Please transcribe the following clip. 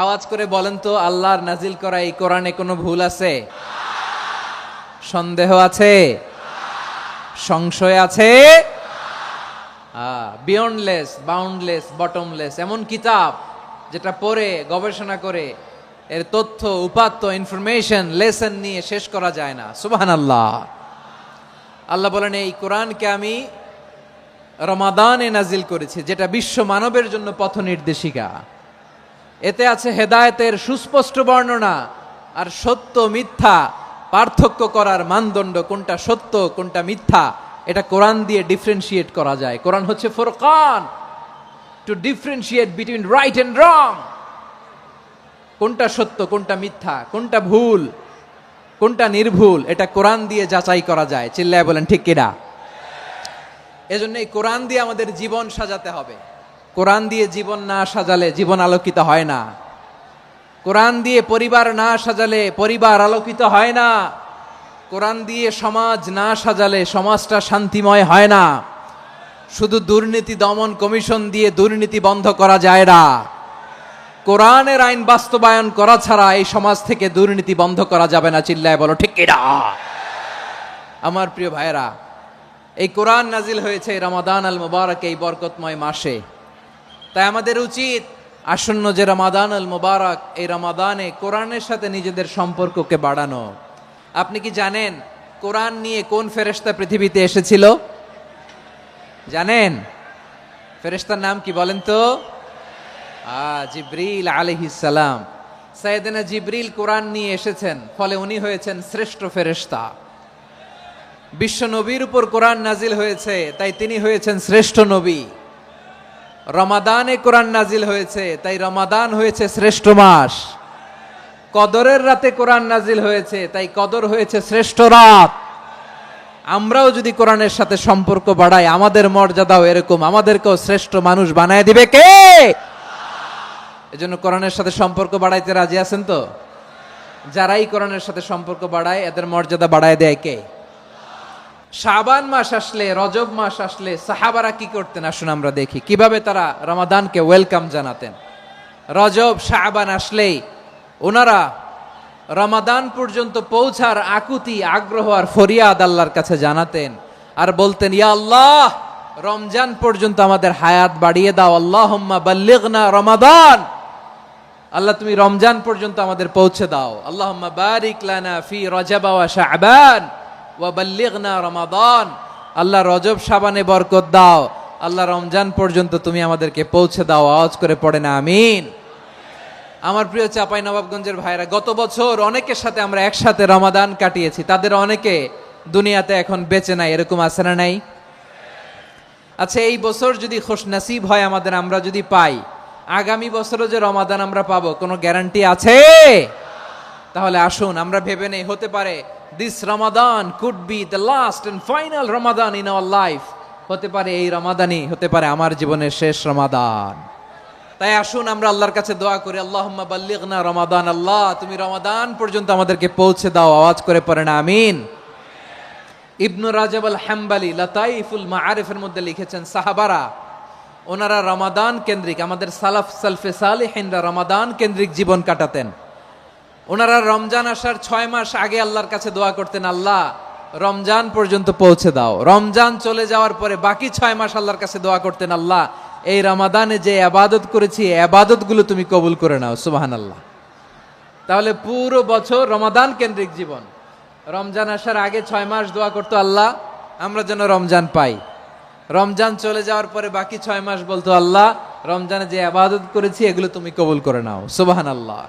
আওয়াজ করে বলেন তো, আল্লাহর নাজিল করা এই কোরআনে কোনো ভুল আছে? সন্দেহ আছে? সংশয় আছে? বিয়ন্ডলেস, বাউন্ডলেস, বটমলেস এমন কিতাব যেটা পড়ে গবেষণা করে এর তথ্য, উপাত্ত, ইনফরমেশন, লেসন নিয়ে শেষ করা যায় না। সুবহানাল্লাহ। আল্লাহ বলেন, এই কোরআনকে আমি রমাদানে নাজিল করেছি, যেটা বিশ্ব মানবের জন্য পথ নির্দেশিকা। এতে আছে হেদায়েতের সুস্পষ্ট বর্ণনা, আর সত্য মিথ্যা পার্থক্য করার মানদণ্ড, কোনটা সত্য কোনটা মিথ্যা, এটা কোরআন দিয়ে ডিফারেন্সিয়েট করা যায়। কোরআন হচ্ছে ফুরকান, to differentiate between right and wrong. কোনটা সত্য কোনটা মিথ্যা, কোনটা ভুল কোনটা নির্ভুল, এটা কোরআন দিয়ে যাচাই করা যায়। চিল্লায় বলেন ঠিক কিনা? এজন্য এই কোরআন দিয়ে আমাদের জীবন সাজাতে হবে। কোরআন দিয়ে জীবন না সাজালে জীবন আলোকিত হয় না। কোরআন দিয়ে পরিবার না সাজালে পরিবার আলোকিত হয় না। কোরআন দিয়ে সমাজ না সাজালে সমাজটা শান্তিময় হয় না। শুধু দুর্নীতি দমন কমিশন দিয়ে দুর্নীতি বন্ধ করা যায় না। কোরআনের আইন বাস্তবায়ন করা ছাড়া এই সমাজ থেকে দুর্নীতি বন্ধ করা যাবে না। চিল্লায় বলো ঠিক কিনা? আমার প্রিয় ভাইয়েরা, এই কোরআন নাজিল হয়েছে রমাদান আল মুবারক, এই বরকতময় মাসে। তাই আমাদের উচিত আসন্ন যে রমাদান আল মুবারক, এই রমাদানে কোরআনের সাথে নিজেদের সম্পর্ককে বাড়ানো। আপনি কি জানেন কোরআন নিয়ে কোন ফেরেশতা পৃথিবীতে এসেছিল? জানেন? ফেরেশতার নাম কি বলেন তো? জিবরিল আলাইহিস সালাম। সাইয়েদনা জিবরিল কোরআন নিয়ে এসেছেন, ফলে উনি হয়েছেন শ্রেষ্ঠ ফেরেশতা। বিশ্ব নবীর উপর কোরআন নাজিল হয়েছে, তাই তিনি হয়েছেন শ্রেষ্ঠ নবী। রমাদানে কোরআন নাজিল হয়েছে, তাই রমাদান হয়েছে শ্রেষ্ঠ মাস। কদরের রাতে কোরআন নাজিল হয়েছে, তাই কদর হয়েছে শ্রেষ্ঠ রাত। আমরাও যদি কোরআনের সাথে সম্পর্ক বাড়াই, আমাদের মর্যাদাও এরকম, আমাদেরকেও শ্রেষ্ঠ মানুষ বানায় দিবে কে? এজন্য কোরআনের সাথে সম্পর্ক বাড়াইতে রাজি আছেন তো? যারাই কোরআনের সাথে সম্পর্ক বাড়ায়, এদের মর্যাদা বাড়ায় দেয় কে? শাবান মাস আসলে, রজব মাস আসলে সাহাবারা কি করতেন আসুন আমরা দেখি, কিভাবে তারা রমাদানকে ওয়েলকাম জানাতেন। রজব শাবান আসলেই ওনারা রমাদান পর্যন্ত পৌঁছার আকুতি, আগ্রহ আর ফরিয়াদ আল্লাহর কাছে জানাতেন, আর বলতেন, ইয়া আল্লাহ, রমজান পর্যন্ত আমাদের হায়াত বাড়িয়ে দাও। আল্লাহুম্মা বাল্লিগনা রমাদান, আল্লাহ তুমি রমজান পর্যন্ত আমাদের পৌঁছে দাও। আল্লাহুম্মা বারিক লানা ফি রজব ওয়া শাবান ওয়া বাল্লিগনা রমাদান, আল্লাহ রজব শাবানে বরকত দাও, আল্লাহ রমজান পর্যন্ত তুমি আমাদেরকে পৌঁছে দাও। আওয়াজ করে পড়ে না আমিন। আমার প্রিয় চাঁপাইনবাবগঞ্জের ভাইরা, গত বছর অনেকের সাথে আমরা একসাথে রমাদান কাটিয়েছি, তাদের অনেকে দুনিয়াতে এখন বেঁচে নাই, এরকম আছে না নাই? আচ্ছা, এই বছর যদি খুশনসিব হয় আমাদের, আমরা যদি পাই, আগামী বছরও যে রমাদান আমরা পাবো কোনো গ্যারান্টি আছে? তাহলে আসুন আমরা ভেবে নেই, হতে পারে this Ramadan could be the last and final Ramadan in our life. হতে পারে এই রমাদানই হতে পারে আমার জীবনের শেষ রমাদান। তাই আসুন আমরা আল্লাহর কাছে দোয়া করি, আল্লাহুম্মা বাল্লিগনা রমাদান, আল্লাহ তুমি রমাদান পর্যন্ত আমাদেরকে পৌঁছে দাও। আওয়াজ করে পড়েন আমিন। ইবনু রাজব আল হাম্বালি লাতাইফুল মাআরিফের মধ্যে লিখেছেন, সাহাবারা ওনারা রমাদান কেন্দ্রিক, আমাদের সালাফ সালফে সালিহিনরা রমাদান কেন্দ্রিক জীবন কাটাতেন। ওনারা রমজান আসার 6 মাস আগে আল্লাহর কাছে দোয়া করতেন, আল্লাহ রমজান পর্যন্ত পৌঁছে দাও। রমজান চলে যাওয়ার পরে বাকি 6 মাস আল্লাহর কাছে দোয়া করতেন, আল্লাহ এই রমাদানে যে ইবাদত করেছি, ইবাদত গুলো তুমি কবুল করে নাও। সুবহানাল্লাহ। তাহলে পুরো বছর রমাদান কেন্দ্রিক জীবন। রমজান আসার আগে 6 মাস দোয়া করতো, আল্লাহ আমরা যেন রমজান পাই। রমজান চলে যাওয়ার পরে বাকি 6 মাস বলতো, আল্লাহ রমজানে যে ইবাদত করেছি এগুলো তুমি কবুল করে নাও। সুবহানাল্লাহ।